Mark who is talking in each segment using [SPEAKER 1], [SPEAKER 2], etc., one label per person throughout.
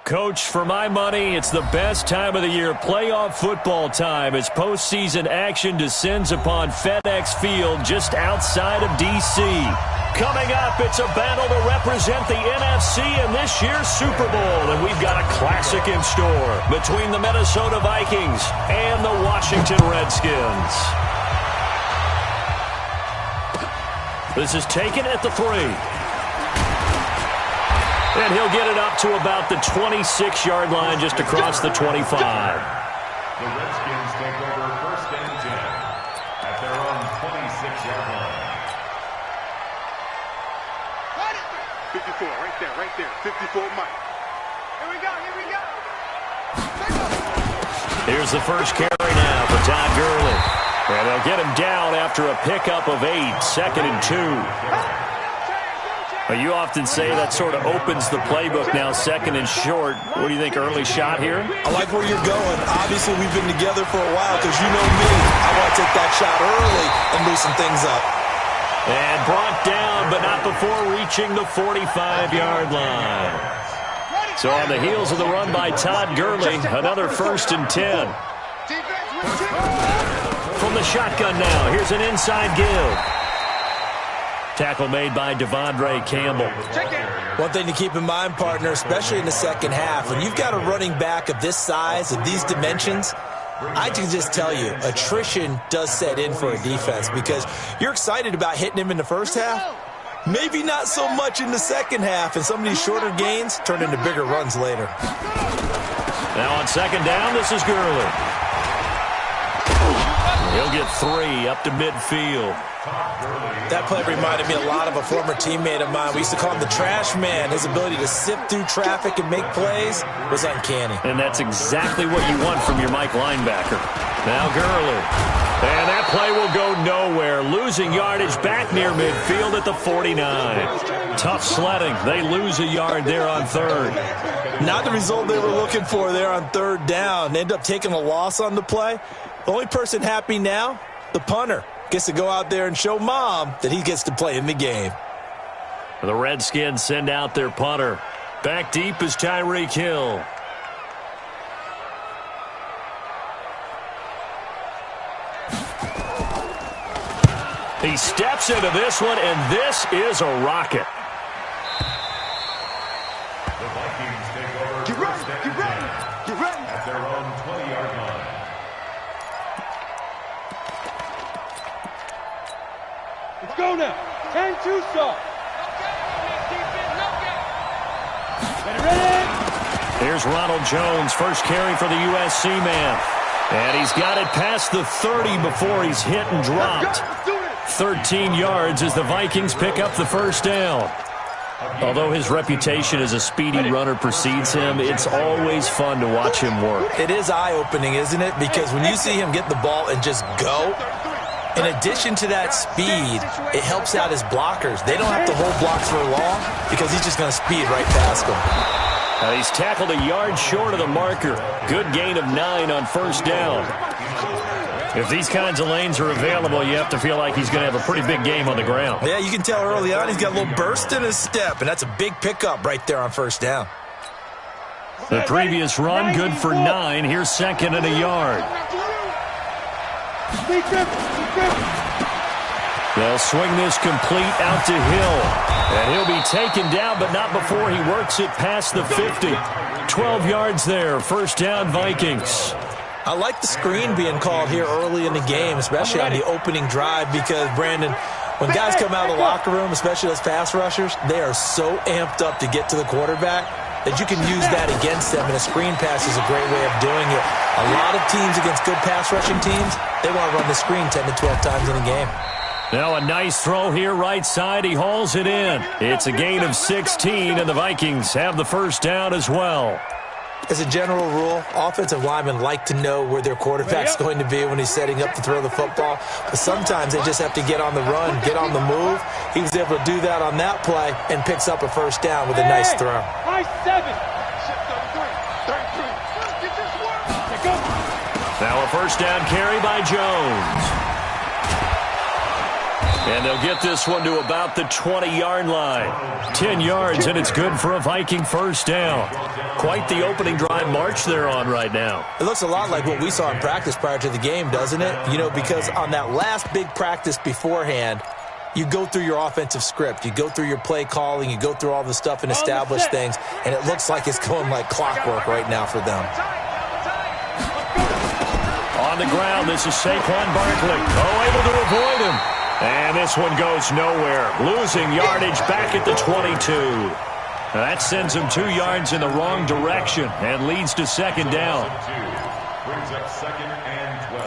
[SPEAKER 1] Coach, for my money, it's the best time of the year, playoff football time, as postseason action descends upon FedEx Field just outside of D.C. Coming up, it's a battle to represent the NFC in this year's Super Bowl, and we've got a classic in store between the Minnesota Vikings and the Washington Redskins. This is taken at the 3. And he'll get it up to about the 26-yard line just across the 25.
[SPEAKER 2] The Redskins take over 1st and 10 at their own 26-yard line.
[SPEAKER 3] 54, right there. 54, Mike. Here we go.
[SPEAKER 1] Here's the first carry now for Todd Gurley. And they'll get him down after a pickup of 8, 2nd and 2. You often say that sort of opens the playbook now, 2nd and short. What do you think, early shot here?
[SPEAKER 4] I like where you're going. Obviously, we've been together for a while because you know me. I want to take that shot early and loosen things up.
[SPEAKER 1] And brought down, but not before reaching the 45-yard line. So on the heels of the run by Todd Gurley, another 1st and 10. From the shotgun now, here's an inside give. Tackle made by Devondre Campbell.
[SPEAKER 4] One thing to keep in mind, partner, especially in the second half, when you've got a running back of this size, of these dimensions, I can just tell you, attrition does set in for a defense because you're excited about hitting him in the first half. Maybe not so much in the second half, and some of these shorter gains turn into bigger runs later.
[SPEAKER 1] Now on 2nd down, this is Gurley. He'll get 3 up to midfield.
[SPEAKER 4] That play reminded me a lot of a former teammate of mine. We used to call him the trash man. His ability to sift through traffic and make plays was uncanny.
[SPEAKER 1] And that's exactly what you want from your Mike linebacker. Now Gurley. And that play will go nowhere. Losing yardage back near midfield at the 49. Tough sledding. They lose a yard there on 3rd.
[SPEAKER 4] Not the result they were looking for there on 3rd down. They end up taking a loss on the play. The only person happy now, the punter. Gets to go out there and show Mom that he gets to play in the game.
[SPEAKER 1] The Redskins send out their punter. Back deep is Tyreek Hill. He steps into this one, and this is a rocket.
[SPEAKER 2] The Vikings take over 1st and 10 at their own 20-yard line.
[SPEAKER 3] Let's go now. 10-2 start.
[SPEAKER 1] Here's Ronald Jones, first carry for the USC man. And he's got it past the 30 before he's hit and dropped. 13 yards as the Vikings pick up the 1st down. Although his reputation as a speedy runner precedes him, it's always fun to watch him work.
[SPEAKER 4] It is eye-opening, isn't it? Because when you see him get the ball and just go, in addition to that speed, it helps out his blockers. They don't have to hold blocks for long because he's just going to speed right past them.
[SPEAKER 1] He's tackled a yard short of the marker. Good gain of 9 on 1st down. If these kinds of lanes are available, you have to feel like he's going to have a pretty big game on the ground.
[SPEAKER 4] Yeah, you can tell early on he's got a little burst in his step, and that's a big pickup right there on 1st down.
[SPEAKER 1] The previous run, good for 9. Here's 2nd and a yard. They'll swing this complete out to Hill. And he'll be taken down, but not before he works it past the 50. 12 yards there, 1st down Vikings.
[SPEAKER 4] I like the screen being called here early in the game, especially on the opening drive, because, Brandon, when guys come out of the locker room, especially those pass rushers, they are so amped up to get to the quarterback that you can use that against them, and a screen pass is a great way of doing it. A lot of teams against good pass rushing teams, they want to run the screen 10 to 12 times in a game.
[SPEAKER 1] Now a nice throw here right side. He hauls it in. It's a gain of 16, and the Vikings have the first down as well.
[SPEAKER 4] As a general rule, offensive linemen like to know where their quarterback's going to be when he's setting up to throw the football. But sometimes they just have to get on the run, get on the move. He was able to do that on that play and picks up a first down with a nice throw.
[SPEAKER 3] Nice 7.
[SPEAKER 1] Now a first down carry by Jones. And they'll get this one to about the 20-yard line. 10 yards, and it's good for a Viking first down. Quite the opening drive march they're on right now.
[SPEAKER 4] It looks a lot like what we saw in practice prior to the game, doesn't it? You know, because on that last big practice beforehand, you go through your offensive script. You go through your play calling. You go through all the stuff and establish things. And it looks like it's going like clockwork right now for them.
[SPEAKER 1] On the ground, this is Saquon Barkley. Oh, able to avoid him. And this one goes nowhere. Losing yardage back at the 22. That sends him 2 yards in the wrong direction and leads to second down.
[SPEAKER 2] Brings up 2nd and 12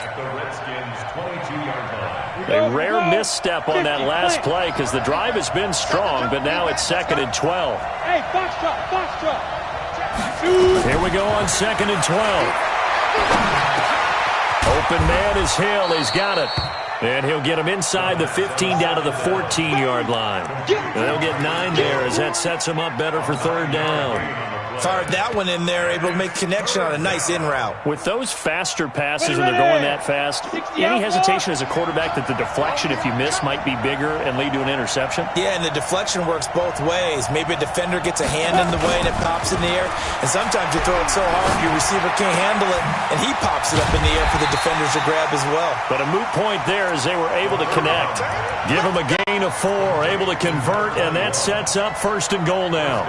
[SPEAKER 2] at the Redskins' 22-yard line.
[SPEAKER 1] A rare misstep on that last play because the drive has been strong, but now it's 2nd and 12.
[SPEAKER 3] Hey, foxtrot.
[SPEAKER 1] Here we go on 2nd and 12. Open man is Hill. He's got it. And he'll get him inside the 15 down to the 14-yard line. And they'll get 9 there as that sets him up better for third down.
[SPEAKER 4] Fired that one in there, able to make connection on a nice in route.
[SPEAKER 1] With those faster passes when they're going that fast, any hesitation as a quarterback that the deflection, if you miss, might be bigger and lead to an interception?
[SPEAKER 4] Yeah, and the deflection works both ways. Maybe a defender gets a hand in the way and it pops in the air. And sometimes you throw it so hard your receiver can't handle it, and he pops it up in the air for the defenders to grab as well.
[SPEAKER 1] But a moot point there as they were able to connect. Give them a gain of 4, able to convert, and that sets up 1st and goal now.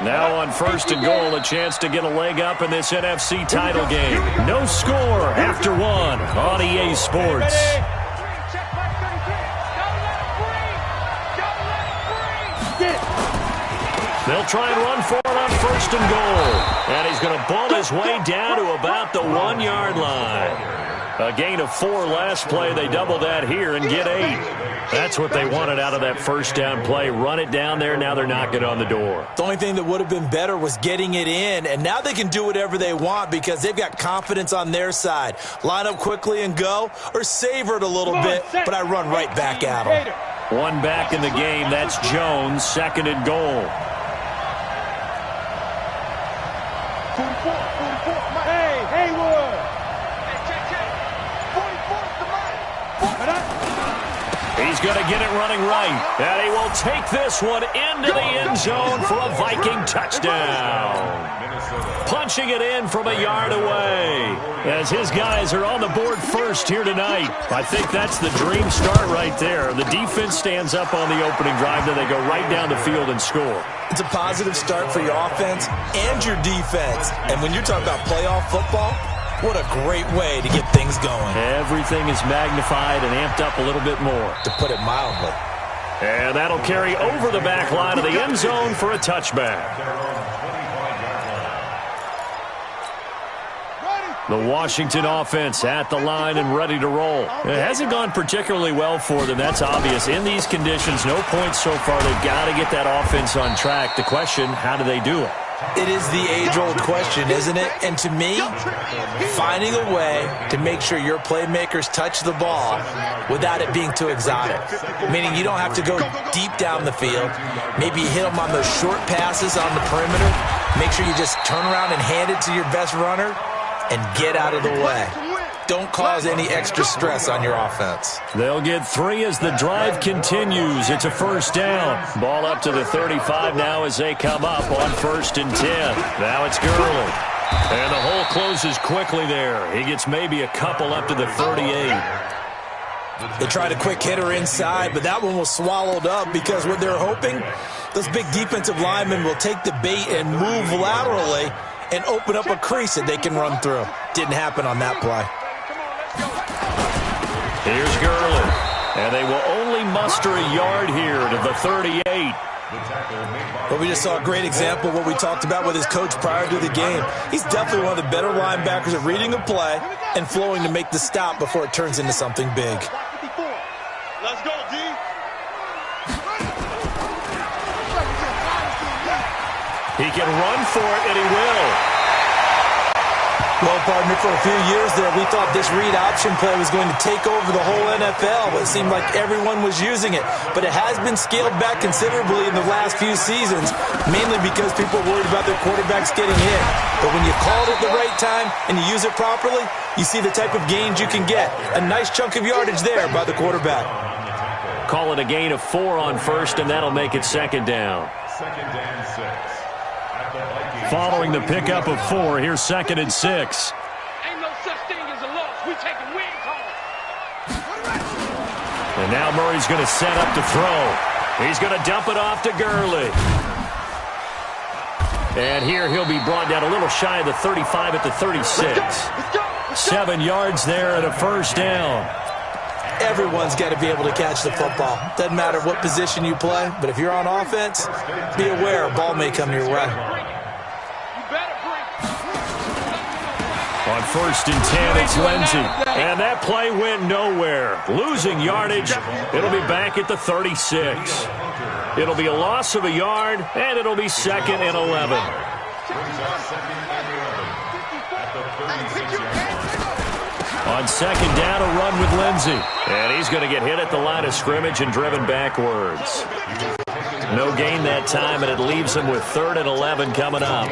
[SPEAKER 1] Now on 1st and goal, a chance to get a leg up in this NFC title game. No score after 1 on EA Sports. They'll try and run for it on 1st and goal. And he's going to ball his way down to about the 1-yard line. A gain of 4 last play. They double that here and get 8. That's what they wanted out of that first down play. Run it down there. Now they're knocking on the door.
[SPEAKER 4] The only thing that would have been better was getting it in. And now they can do whatever they want because they've got confidence on their side. Line up quickly and go, or savor it a little bit, but I run right back at them.
[SPEAKER 1] 1 back in the game. That's Jones. 2nd and goal.
[SPEAKER 3] 44. Hey, Haywood.
[SPEAKER 1] He's going to get it running right. And he will take this one into the end zone for a Viking touchdown. Punching it in from a yard away as his guys are on the board first here tonight. I think that's the dream start right there. The defense stands up on the opening drive, then they go right down the field and score.
[SPEAKER 4] It's a positive start for your offense and your defense. And when you're talking about playoff football, what a great way to get things going.
[SPEAKER 1] Everything is magnified and amped up a little bit more.
[SPEAKER 4] To put it mildly.
[SPEAKER 1] And that'll carry over the back line of the end zone for a touchback. The Washington offense at the line and ready to roll. It hasn't gone particularly well for them. That's obvious. In these conditions, no points so far. They've got to get that offense on track. The question, how do they do it?
[SPEAKER 4] It is the age-old question, isn't it? And to me, finding a way to make sure your playmakers touch the ball without it being too exotic. Meaning you don't have to go deep down the field. Maybe you hit them on those short passes on the perimeter. Make sure you just turn around and hand it to your best runner and get out of the way. Don't cause any extra stress on your offense.
[SPEAKER 1] They'll get 3 as the drive continues. It's a first down. Ball up to the 35 now as they come up on 1st and 10. Now it's Gurley. And the hole closes quickly there. He gets maybe a couple up to the 38.
[SPEAKER 4] They tried a quick hitter inside, but that one was swallowed up because what they're hoping, those big defensive linemen will take the bait and move laterally and open up a crease that they can run through. Didn't happen on that play.
[SPEAKER 1] Here's Gurley. And they will only muster a yard here to the 38.
[SPEAKER 4] But we just saw a great example of what we talked about with his coach prior to the game. He's definitely one of the better linebackers at reading a play and flowing to make the stop before it turns into something big.
[SPEAKER 3] Let's go, D.
[SPEAKER 1] He can run for it, and he will.
[SPEAKER 4] Well, partner, for a few years there, we thought this read option play was going to take over the whole NFL. It seemed like everyone was using it. But it has been scaled back considerably in the last few seasons, mainly because people are worried about their quarterbacks getting hit. But when you call it at the right time and you use it properly, you see the type of gains you can get. A nice chunk of yardage there by the quarterback.
[SPEAKER 1] Call it a gain of 4 on first, and that'll make it second down.
[SPEAKER 2] Second and 6.
[SPEAKER 1] Following the pickup of 4, here's second and 6.
[SPEAKER 3] Ain't no such thing as a loss. We taking wins home.
[SPEAKER 1] And now Murray's going to set up to throw. He's going to dump it off to Gurley. And here he'll be brought down a little shy of the 35 at the 36. 7 yards there and a first down.
[SPEAKER 4] Everyone's got to be able to catch the football. Doesn't matter what position you play, but if you're on offense, be aware a ball may come your way.
[SPEAKER 1] On first and 10, it's Lindsey. And that play went nowhere. Losing yardage. It'll be back at the 36. It'll be a loss of a yard, and it'll be second and 11. On second down, a run with Lindsey. And he's going to get hit at the line of scrimmage and driven backwards. No gain that time, and it leaves him with 3rd and 11 coming up.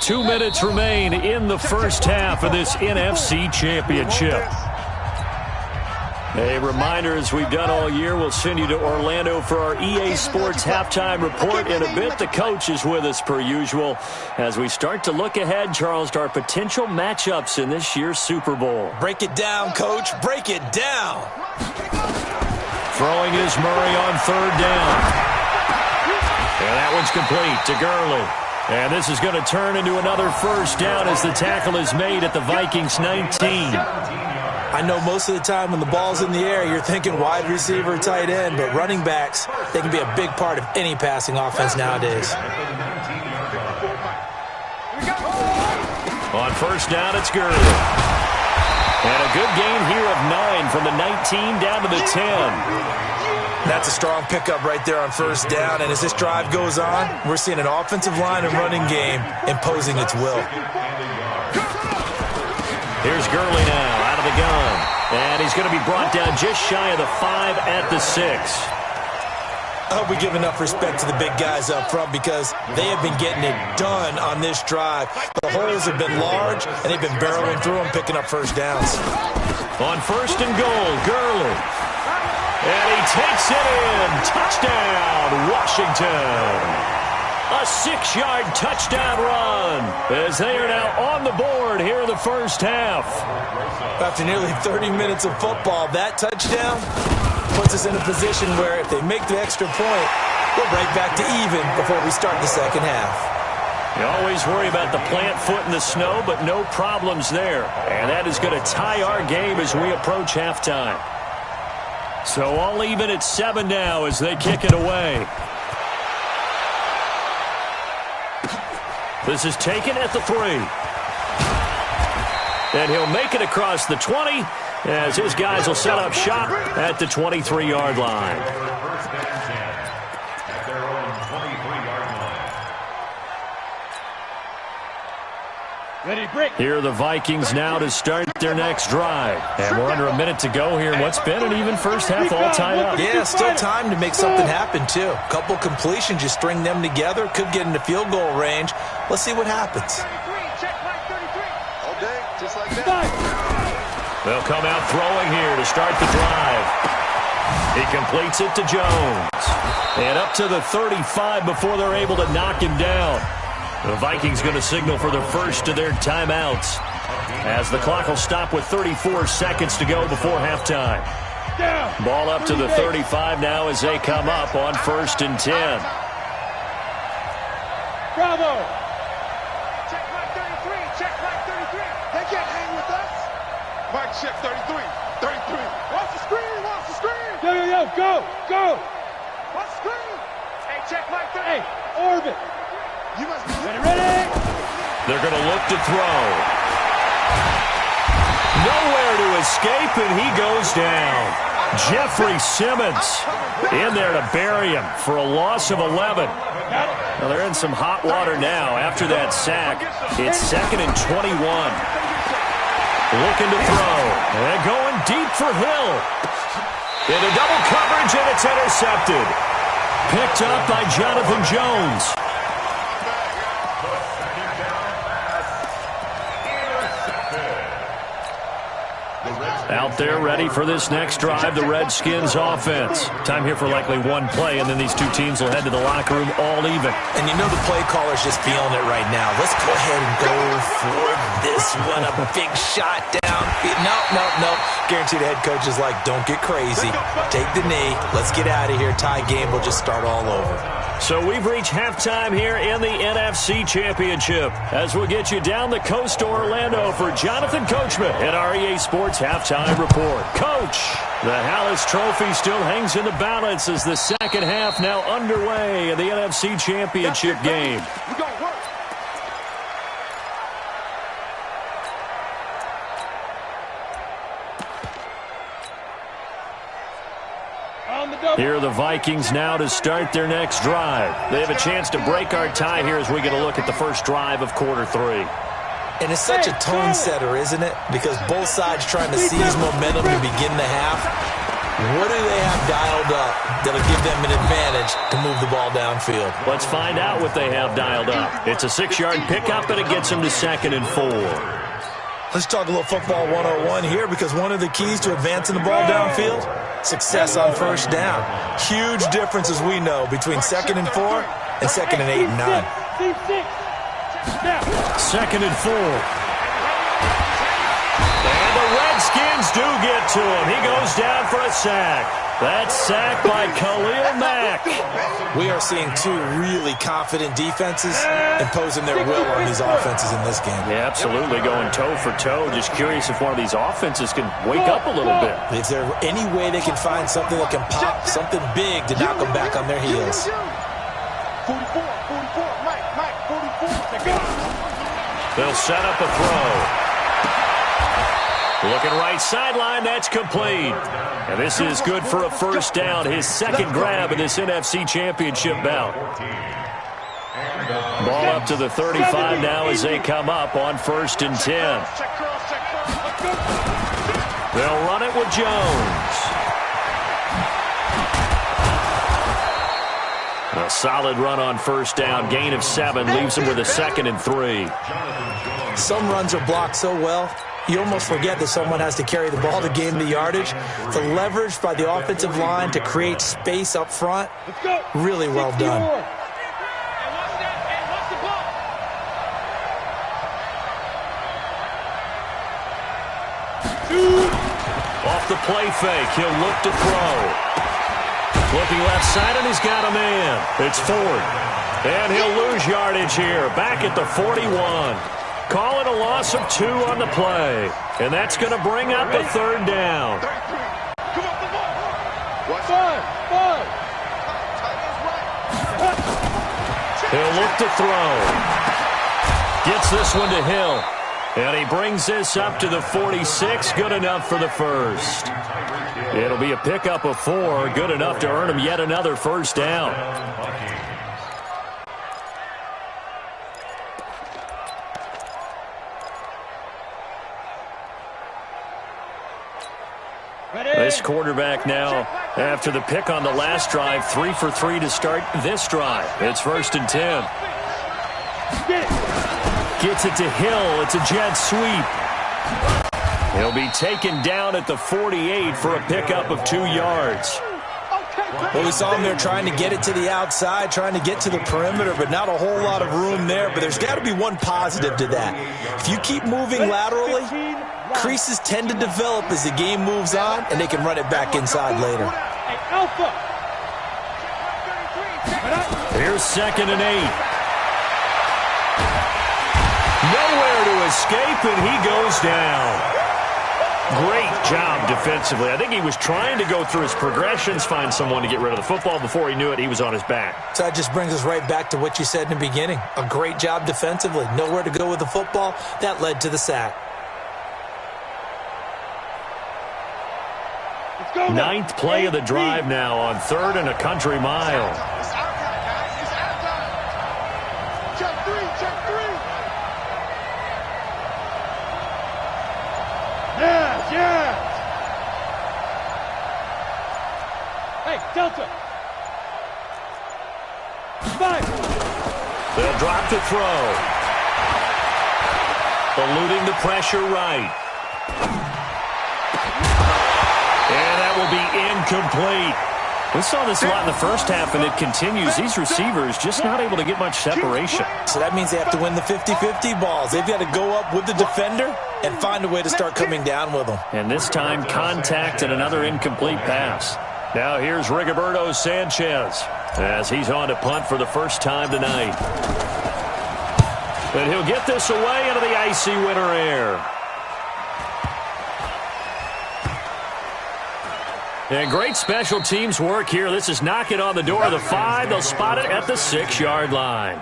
[SPEAKER 1] 2 minutes remain in the first half of this NFC Championship. A reminder, as we've done all year, we'll send you to Orlando for our EA Sports halftime report in a bit. The coach is with us per usual as we start to look ahead, Charles, to our potential matchups in this year's Super Bowl.
[SPEAKER 4] Break it down, Coach. Break it down.
[SPEAKER 1] Throwing is Murray on 3rd down. And that one's complete to Gurley. And this is going to turn into another first down as the tackle is made at the Vikings 19.
[SPEAKER 4] I know most of the time when the ball's in the air, you're thinking wide receiver, tight end, but running backs, they can be a big part of any passing offense nowadays.
[SPEAKER 1] On first down, it's Gurley. And a good gain here of 9 from the 19 down to the 10.
[SPEAKER 4] That's a strong pickup right there on first down, and as this drive goes on, we're seeing an offensive line and running game imposing its will.
[SPEAKER 1] Here's Gurley now out of the gun, and he's going to be brought down just shy of the 5 at the 6.
[SPEAKER 4] I hope we give enough respect to the big guys up front because they have been getting it done on this drive. The holes have been large, and they've been barreling through them, picking up first downs.
[SPEAKER 1] On first and goal, Gurley. And he takes it in. Touchdown, Washington. A 6-yard touchdown run as they are now on the board here in the first half.
[SPEAKER 4] After nearly 30 minutes of football, that touchdown puts us in a position where if they make the extra point, we're right back to even before we start the second half.
[SPEAKER 1] You always worry about the plant foot in the snow, but no problems there. And that is going to tie our game as we approach halftime. So all even at 7 now as they kick it away. This is taken at the 3. And he'll make it across the 20 as his guys will set up shop at the 23-yard line. Here are the Vikings now to start their next drive. And we're under a minute to go here. What's been an even first half all tied up.
[SPEAKER 4] Yeah, still time to make something happen, too. A couple completions, you string them together, could get into field goal range. Let's see what happens.
[SPEAKER 3] All day, just like that.
[SPEAKER 1] They'll come out throwing here to start the drive. He completes it to Jones. And up to the 35 before they're able to knock him down. The Vikings going to signal for the first of their timeouts as the clock will stop with 34 seconds to go before halftime. Ball up to the 35 now as they come up on first and 10.
[SPEAKER 3] Bravo! Check mark 33, check mark 33. They can't hang with us. Mark check 33. 33. Watch the screen. Watch the screen. Yo. Go. Watch the screen. Hey, check my thing. Hey, orbit. You must be ready.
[SPEAKER 1] They're going to look to throw. Nowhere to escape, and he goes down. Jeffrey Simmons in there to bury him for a loss of 11. Well, they're in some hot water now after that sack. It's 2nd and 21. Looking to throw. And going deep for Hill. Into double coverage, and it's intercepted. Picked up by Jonathan Jones. Out there ready for this next drive, the Redskins offense. Time here for likely one play, and then these two teams will head to the locker room all even.
[SPEAKER 4] And you know the play caller's just feeling it right now. Let's go ahead and go for this one. A big shot down. No. Guaranteed the head coach is like, don't get crazy. Take the knee. Let's get out of here. Tie game. We'll just start all over.
[SPEAKER 1] So we've reached halftime here in the NFC Championship. As we'll get you down the coast to Orlando for Jonathan Coachman at REA Sports Halftime Report. Coach, the Hallis Trophy still hangs in the balance as the second half now underway in the NFC Championship game.
[SPEAKER 3] We're going to work.
[SPEAKER 1] Here are the Vikings now to start their next drive. They have a chance to break our tie here as we get a look at the first drive of quarter 3.
[SPEAKER 4] And it's such a tone setter, isn't it? Because both sides trying to seize momentum to begin the half. What do they have dialed up that'll give them an advantage to move the ball downfield?
[SPEAKER 1] Let's find out what they have dialed up. It's a 6-yard pickup, and it gets them to 2nd and 4.
[SPEAKER 4] Let's talk a little football 101 here, because one of the keys to advancing the ball downfield, success on first down. Huge difference, as we know, between 2nd and 4 and 2nd and 8 and 9.
[SPEAKER 1] 2nd and 4. And the Redskins do get to him. He goes down for a sack. That's sacked by Khalil Mack.
[SPEAKER 4] We are seeing two really confident defenses imposing their will on these offenses in this game.
[SPEAKER 1] Yeah, absolutely, going toe for toe. Just curious if one of these offenses can wake up a little bit.
[SPEAKER 4] Is there any way they can find something that can pop, something big to knock them back on their heels?
[SPEAKER 3] 44, Mike, 44.
[SPEAKER 1] They'll set up a throw. Looking right sideline, that's complete. And this is good for a first down, his second grab in this NFC Championship bout. Ball up to the 35 now as they come up on 1st and 10. They'll run it with Jones. A solid run on first down, gain of 7, leaves them with a 2nd and 3.
[SPEAKER 4] Some runs are blocked so well, you almost forget that someone has to carry the ball to gain the yardage. The leverage by the offensive line to create space up front, really well done.
[SPEAKER 1] Off the play fake, he'll look to throw. Looking left side, and he's got a man. It's Ford. And he'll lose yardage here, back at the 41. Call it a loss of 2 on the play. And that's going to bring up a 3rd down. He'll look to throw. Gets this one to Hill. And he brings this up to the 46. Good enough for the first. It'll be a pickup of 4. Good enough to earn him yet another first down. This quarterback now, after the pick on the last drive, 3 for 3 to start this drive. It's 1st and 10. Gets it to Hill. It's a jet sweep. He'll be taken down at the 48 for a pickup of 2 yards.
[SPEAKER 4] Well, we saw him there trying to get it to the outside, trying to get to the perimeter, but not a whole lot of room there. But there's got to be one positive to that. If you keep moving laterally, creases tend to develop as the game moves on, and they can run it back inside later.
[SPEAKER 1] Here's 2nd and 8. Nowhere to escape, and he goes down. Great job defensively. I think he was trying to go through his progressions, find someone to get rid of the football. Before he knew it, he was on his back.
[SPEAKER 4] So that just brings us right back to what you said in the beginning. A great job defensively. Nowhere to go with the football. That led to the sack.
[SPEAKER 1] Ninth play of the drive now on 3rd and a country mile.
[SPEAKER 3] It's our time, guys. It's our time. Check three. Yes. Hey, Delta. 5.
[SPEAKER 1] They'll drop the throw. Eluding the pressure right. And that will be incomplete. We saw this a lot in the first half, and it continues. These receivers just not able to get much separation.
[SPEAKER 4] So that means they have to win the 50-50 balls. They've got to go up with the defender and find a way to start coming down with them.
[SPEAKER 1] And this time, contact and another incomplete pass. Now here's Rigoberto Sanchez as he's on to punt for the first time tonight. And he'll get this away into the icy winter air. And great special teams work here. This is knocking on the door of the 5. They'll spot it at the 6-yard line.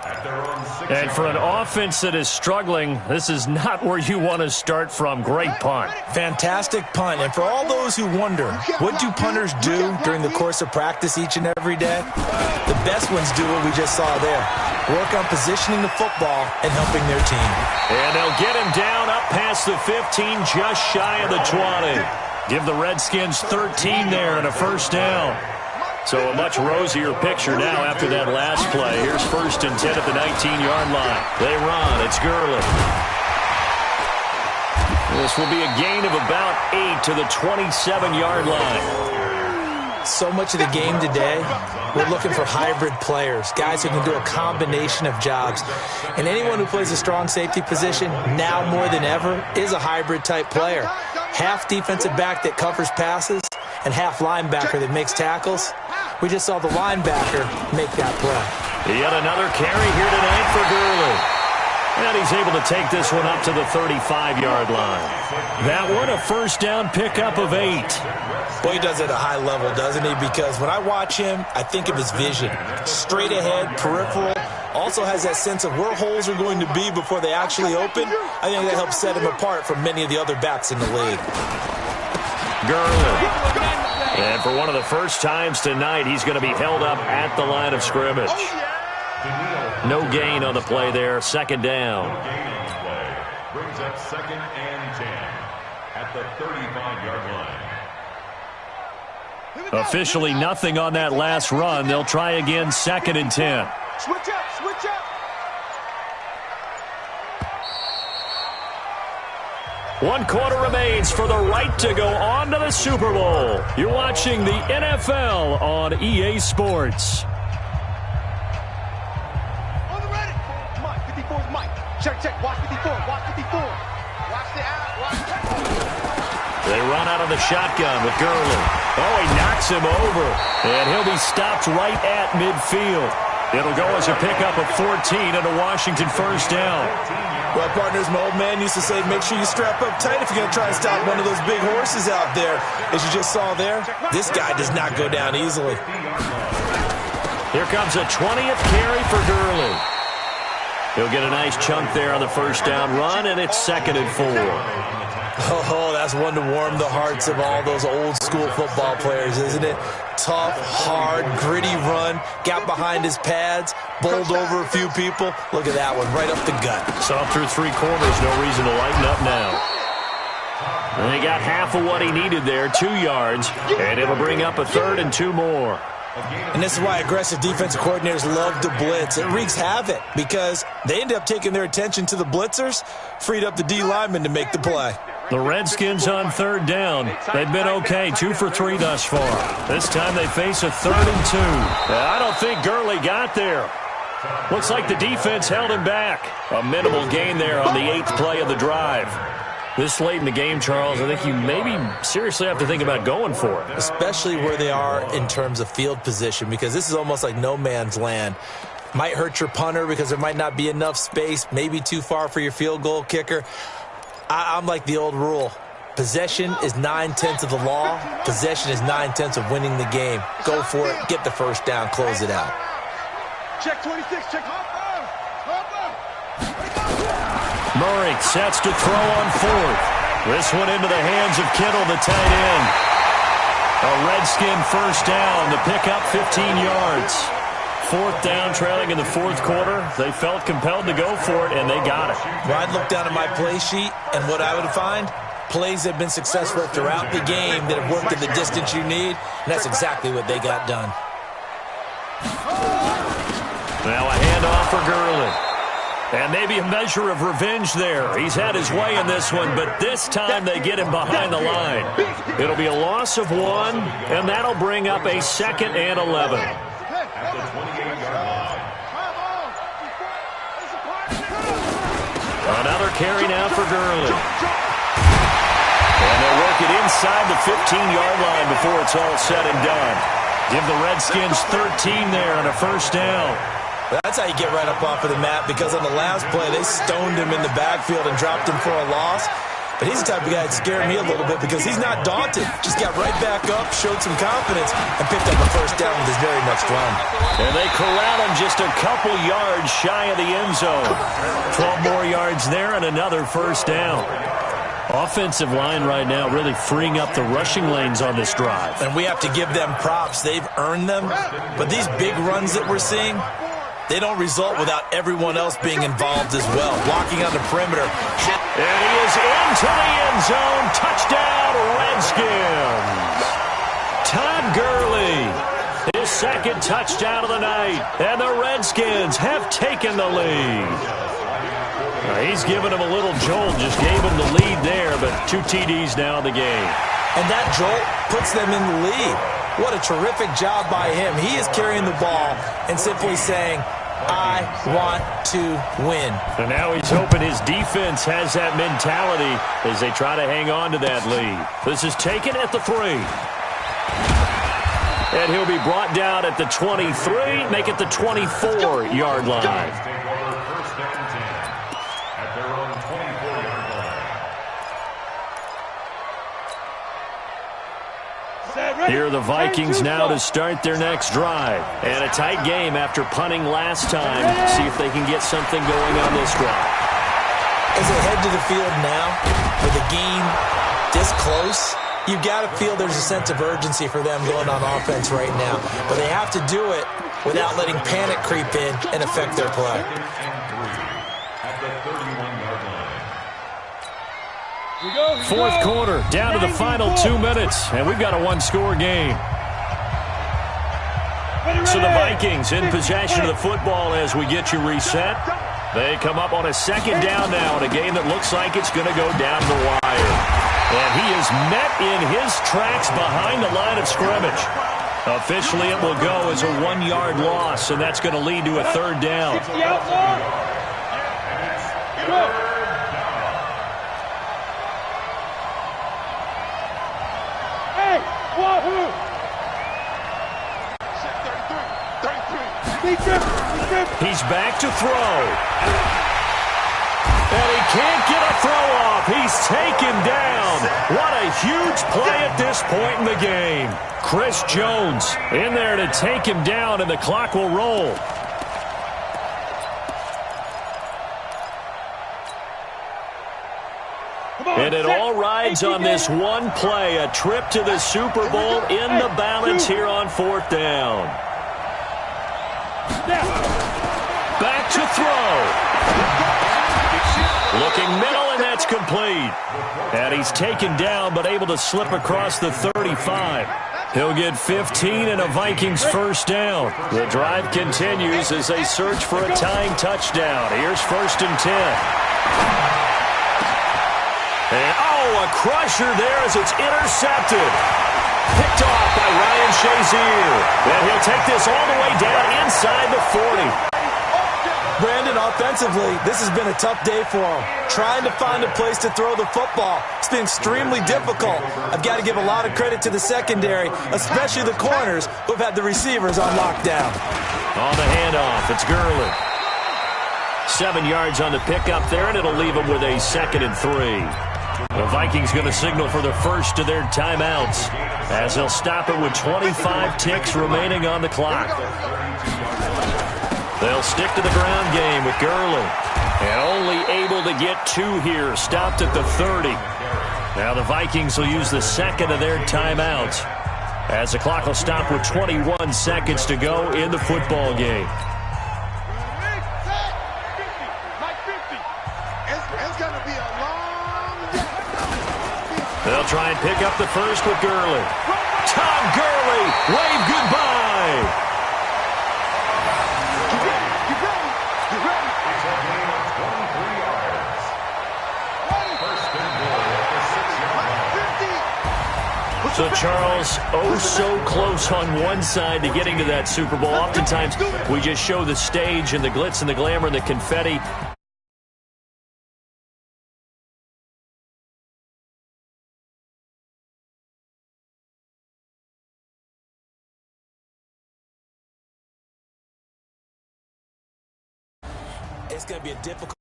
[SPEAKER 1] And for an offense that is struggling, this is not where you want to start from. Great punt.
[SPEAKER 4] Fantastic punt. And for all those who wonder, what do punters do during the course of practice each and every day? The best ones do what we just saw there. Work on positioning the football and helping their team.
[SPEAKER 1] And they'll get him down up past the 15, just shy of the 20. Give the Redskins 13 there and a first down. So a much rosier picture now after that last play. Here's 1st and 10 at the 19-yard line. They run. It's Gurley. This will be a gain of about 8 to the 27-yard line.
[SPEAKER 4] So much of the game today, we're looking for hybrid players, guys who can do a combination of jobs. And anyone who plays a strong safety position, now more than ever, is a hybrid-type player. Half defensive back that covers passes and half linebacker that makes tackles. We just saw the linebacker make that play.
[SPEAKER 1] Yet another carry here tonight for Gurley. And he's able to take this one up to the 35-yard line. That one a first down pickup of 8.
[SPEAKER 4] Boy, he does it at a high level, doesn't he? Because when I watch him, I think of his vision. Straight ahead, peripheral. Also has that sense of where holes are going to be before they actually open. I think that helps set him apart from many of the other backs in the league.
[SPEAKER 1] Gurley. And for one of the first times tonight, he's going to be held up at the line of scrimmage. No gain on the play there. Second down.
[SPEAKER 2] Brings up 2nd and 10 at the 35-yard line.
[SPEAKER 1] Officially nothing on that last run. They'll try again 2nd and 10.
[SPEAKER 3] Switch up.
[SPEAKER 1] One quarter remains for the right to go on to the Super Bowl. You're watching the NFL on EA Sports.
[SPEAKER 3] On the ready. Mike, 54 is Mike. Check. Watch 54. Watch the out.
[SPEAKER 1] They run out of the shotgun with Gurley. Oh, he knocks him over. And he'll be stopped right at midfield. It'll go as a pickup of 14 and a Washington first down.
[SPEAKER 4] Well, partners, my old man used to say, make sure you strap up tight if you're going to try and stop one of those big horses out there. As you just saw there, this guy does not go down easily.
[SPEAKER 1] Here comes a 20th carry for Gurley. He'll get a nice chunk there on the first down run, and it's 2nd and 4.
[SPEAKER 4] Oh, that's one to warm the hearts of all those old-school football players, isn't it? Tough, hard, gritty run, got behind his pads, bowled over a few people. Look at that one, right up the gut.
[SPEAKER 1] Saw through 3 quarters, no reason to lighten up now. And they got half of what he needed there, 2 yards, and it'll bring up a 3rd and 2 more.
[SPEAKER 4] And this is why aggressive defensive coordinators love to blitz. It wreaks havoc because they end up taking their attention to the blitzers, freed up the D lineman to make the play.
[SPEAKER 1] The Redskins on 3rd down. They've been okay, 2 for 3 thus far. This time they face a 3rd and 2. I don't think Gurley got there. Looks like the defense held him back. A minimal gain there on the 8th play of the drive. This late in the game, Charles, I think you maybe seriously have to think about going for it.
[SPEAKER 4] Especially where they are in terms of field position, because this is almost like no man's land. Might hurt your punter because there might not be enough space, maybe too far for your field goal kicker. I'm like the old rule. Possession is 9/10 of the law. Possession is 9/10 of winning the game. Go for it. Get the first down. Close it out.
[SPEAKER 3] Check 26. Check.
[SPEAKER 1] Murray sets to throw on fourth. This one into the hands of Kittle, the tight end. A Redskin first down. The pickup 15 yards. Fourth down, trailing in the fourth quarter. They felt compelled to go for it, and they got it.
[SPEAKER 4] Well, I'd look down at my play sheet, and what I would find, plays have been successful throughout the game that have worked in the distance you need, and that's exactly what they got done.
[SPEAKER 1] Now a handoff for Gurley. And maybe a measure of revenge there. He's had his way in this one, but this time they get him behind the line. It'll be a loss of 1, and that'll bring up a 2nd and 11.
[SPEAKER 2] At the 28-yard line.
[SPEAKER 1] Another carry now for Gurley. And they'll work it inside the 15-yard line before it's all said and done. Give the Redskins 13 there on a first down.
[SPEAKER 4] That's how you get right up off of the mat, because on the last play, they stoned him in the backfield and dropped him for a loss. But he's the type of guy that scared me a little bit because he's not daunted. Just got right back up, showed some confidence, and picked up a first down with his very next run.
[SPEAKER 1] And they corral him just a couple yards shy of the end zone. 12 more yards there and another first down. Offensive line right now really freeing up the rushing lanes on this drive.
[SPEAKER 4] And we have to give them props. They've earned them. But these big runs that we're seeing, they don't result without everyone else being involved as well. Blocking on the perimeter.
[SPEAKER 1] And he is into the end zone. Touchdown, Redskins. Todd Gurley, his 2nd touchdown of the night. And the Redskins have taken the lead. He's given him a little jolt, just gave him the lead there, but 2 TDs now in the game.
[SPEAKER 4] And that jolt puts them in the lead. What a terrific job by him. He is carrying the ball and simply saying, I want to win.
[SPEAKER 1] And now he's hoping his defense has that mentality as they try to hang on to that lead. This is taken at the 3. And he'll be brought down at the 23, make it the 24-yard line. Here are the Vikings now to start their next drive. And a tight game after punting last time. See if they can get something going on this drive.
[SPEAKER 4] As they head to the field now, with the game this close, you've got to feel there's a sense of urgency for them going on offense right now. But they have to do it without letting panic creep in and affect their play.
[SPEAKER 2] At the 31-yard line.
[SPEAKER 1] Fourth quarter, down to the final 2 minutes, and we've got a 1-score game. So the Vikings in possession of the football as we get you reset. They come up on a 2nd down now in a game that looks like it's going to go down the wire. And he is met in his tracks behind the line of scrimmage. Officially, it will go as a 1-yard loss, and that's going to lead to a 3rd down. He's back to throw. And he can't get a throw off. He's taken down. What a huge play at this point in the game. Chris Jones in there to take him down, and the clock will roll. And it all rides on this one play, a trip to the Super Bowl in the balance here on 4th down. Back to throw. Looking middle, and that's complete. And he's taken down, but able to slip across the 35. He'll get 15 and a Vikings first down. The drive continues as they search for a tying touchdown. Here's 1st and 10. And, a crusher there as it's intercepted. Picked off by Ryan Shazier. And he'll take this all the way down inside the 40.
[SPEAKER 4] Brandon, offensively, this has been a tough day for him. Trying to find a place to throw the football. It's been extremely difficult. I've got to give a lot of credit to the secondary, especially the corners who've had the receivers on lockdown.
[SPEAKER 1] On the handoff, it's Gurley. 7 yards on the pickup there, and it'll leave him with a 2nd and 3. The Vikings going to signal for the first of their timeouts as they'll stop it with 25 ticks remaining on the clock. They'll stick to the ground game with Gurley. And only able to get 2 here, stopped at the 30. Now the Vikings will use the second of their timeouts as the clock will stop with 21 seconds to go in the football game. They'll try and pick up the first with Gurley. Tom Gurley, wave goodbye. So, Charles, oh so close on one side to getting to that Super Bowl. Oftentimes, we just show the stage and the glitz and the glamour and the confetti.
[SPEAKER 4] It's going to be a difficult